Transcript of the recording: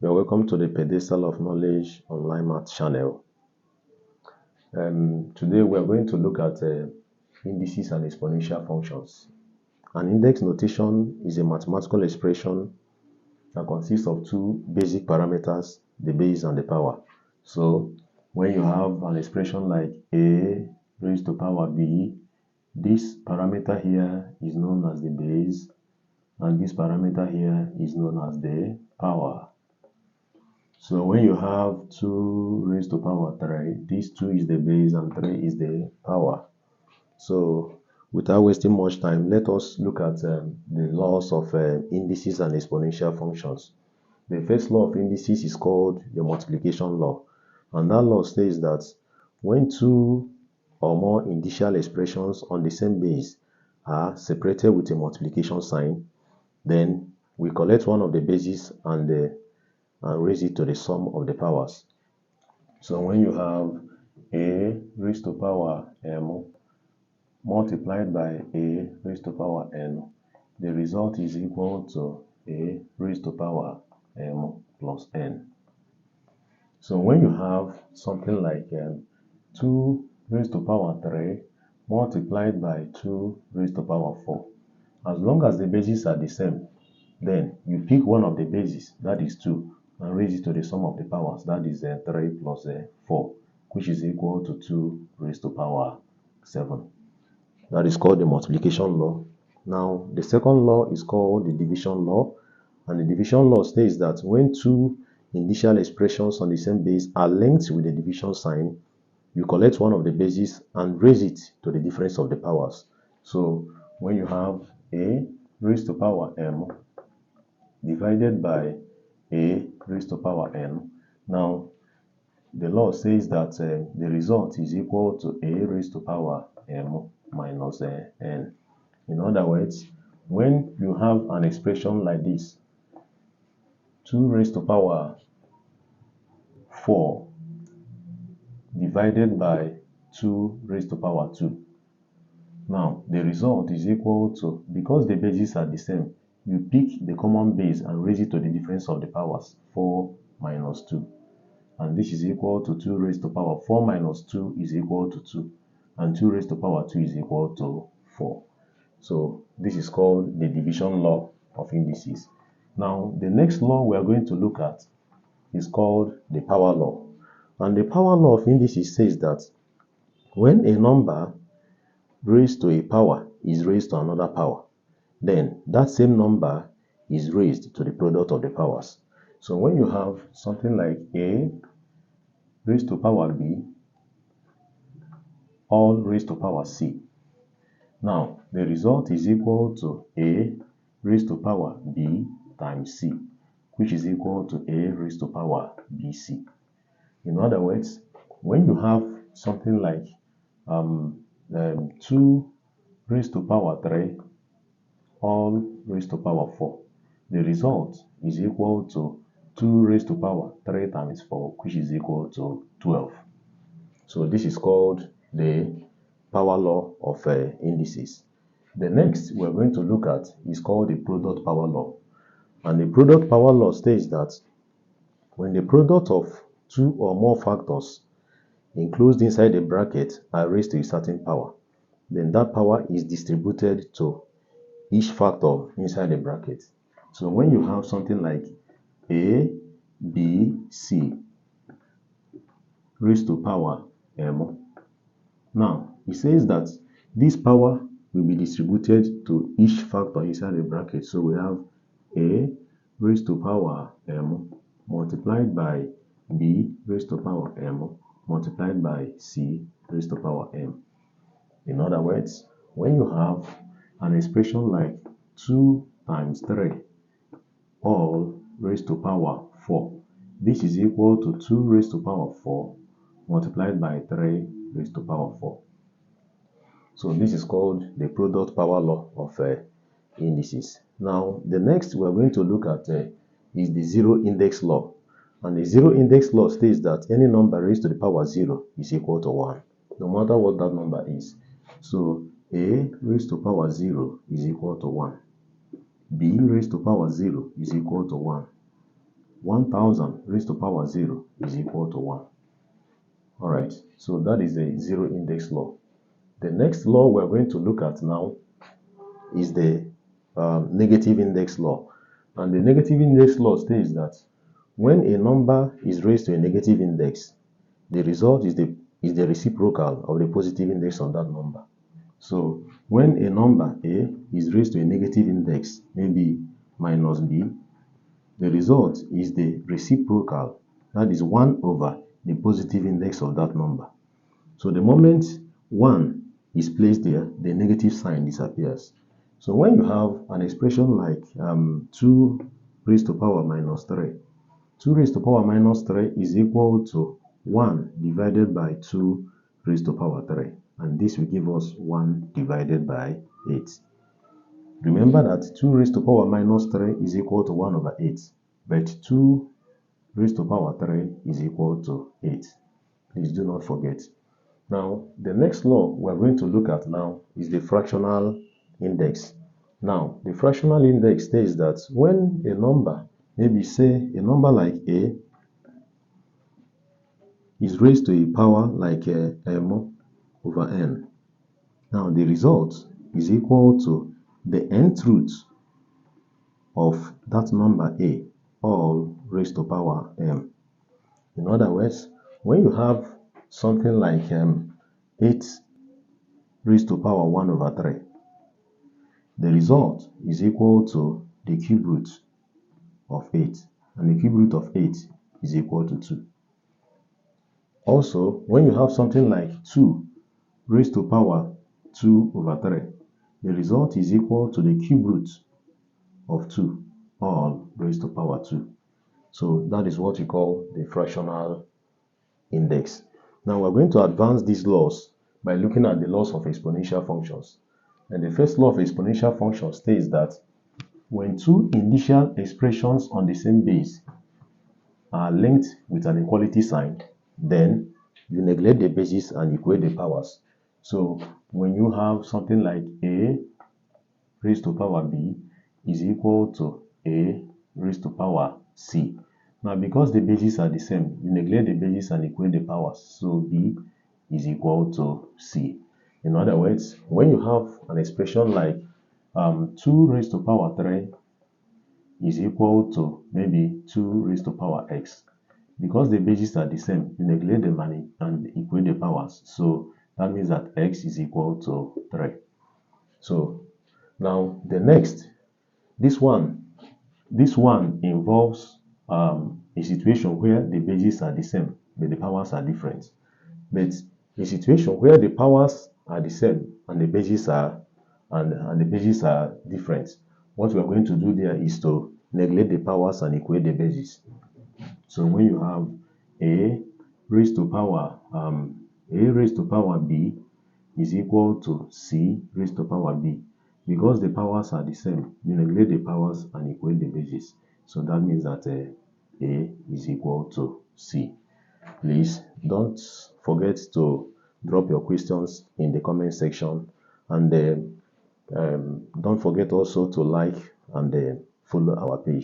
You're welcome to the Pedestal of Knowledge online math channel. Today we are going to look at indices and exponential functions. An index notation is a mathematical expression that consists of two basic parameters, the base and the power. So when you have an expression like a raised to power b, this parameter here is known as the base and this parameter here is known as the power. So when you have 2 raised to power 3, this 2 is the base and 3 is the power. So without wasting much time, let us look at the laws of indices and exponential functions. The first law of indices is called the multiplication law. And that law says that when 2 or more initial expressions on the same base are separated with a multiplication sign, then we collect one of the bases and raise it to the sum of the powers. So when you have a raised to power m multiplied by a raised to power n, the result is equal to a raised to power m plus n. So when you have something like 2 raised to power 3 multiplied by 2 raised to power 4, as long as the bases are the same, then you pick one of the bases, that is 2, and raise it to the sum of the powers, that is 3 plus 4, which is equal to 2 raised to power 7. That is called the multiplication law. Now, the second law is called the division law, and the division law states that when 2 initial expressions on the same base are linked with the division sign, you collect one of the bases and raise it to the difference of the powers. So, when you have a raised to power m divided by a raised to power n. Now, the law says that the result is equal to a raised to power m minus n. In other words, when you have an expression like this, 2 raised to power 4 divided by 2 raised to power 2. Now, the result is equal to, because the bases are the same, you pick the common base and raise it to the difference of the powers, 4 minus 2. And this is equal to 2 raised to power 4 minus 2 is equal to 2. And 2 raised to power 2 is equal to 4. So this is called the division law of indices. Now, the next law we are going to look at is called the power law. And the power law of indices says that when a number raised to a power is raised to another power, then that same number is raised to the product of the powers. So when you have something like a raised to power b all raised to power c, now the result is equal to a raised to power b times c, which is equal to a raised to power bc. In other words, when you have something like 2 raised to power 3 all raised to power 4, the result is equal to 2 raised to power 3 times 4, which is equal to 12. So this is called the power law of indices. The next we're going to look at is called the product power law. And the product power law states that when the product of 2 or more factors enclosed inside a bracket are raised to a certain power, then that power is distributed to each factor inside the bracket. So when you have something like a, b, c raised to power m, now it says that this power will be distributed to each factor inside the bracket. So we have a raised to power m multiplied by b raised to power m multiplied by c raised to power m. In other words, when you have an expression like 2 times 3 all raised to power 4, this is equal to 2 raised to power 4 multiplied by 3 raised to power 4. So this is called the product power law of indices. Now, the next we are going to look at is the zero index law. And the zero index law states that any number raised to the power 0 is equal to 1, no matter what that number is. So a raised to power 0 is equal to 1. B raised to power 0 is equal to 1. 1000 raised to power 0 is equal to 1. Alright, so that is the zero index law. The next law we're going to look at now is the negative index law. And the negative index law states that when a number is raised to a negative index, the result is the reciprocal of the positive index on that number. So when a number A is raised to a negative index, maybe minus B, the result is the reciprocal, that is 1 over the positive index of that number. So the moment 1 is placed there, the negative sign disappears. So when you have an expression like 2 raised to power minus 3, 2 raised to power minus 3 is equal to 1 divided by 2 raised to power 3. And this will give us 1 divided by 8. Remember that 2 raised to power minus 3 is equal to 1 over 8. But 2 raised to power 3 is equal to 8. Please do not forget. Now, the next law we're going to look at now is the fractional index. Now, the fractional index says that when a number, maybe say a number like A, is raised to a power like m over n, now the result is equal to the nth root of that number A, all raised to power m. In other words, when you have something like 8 raised to power 1 over 3, the result is equal to the cube root of 8, and the cube root of 8 is equal to 2. Also, when you have something like 2 raised to power 2 over 3, the result is equal to the cube root of 2, all raised to power 2. So that is what we call the fractional index. Now we're going to advance these laws by looking at the laws of exponential functions. And the first law of exponential functions states that when two initial expressions on the same base are linked with an equality sign, then you neglect the bases and equate the powers. So when you have something like A raised to power B is equal to A raised to power C. Now, because the bases are the same, you neglect the bases and equate the powers. So B is equal to C. In other words, when you have an expression like 2 raised to power 3 is equal to maybe 2 raised to power x, because the bases are the same, you neglect the money and equate the powers. So that means that x is equal to 3. So now the next, this one involves a situation where the bases are the same, but the powers are different. But a situation where the powers are the same and the bases are different, what we are going to do there is to neglect the powers and equate the bases. So when you have a raised to power b is equal to c raised to power b, because the powers are the same, you neglect the powers and equate the bases. So that means that a is equal to c. Please don't forget to drop your questions in the comment section, and don't forget also to like and follow our page.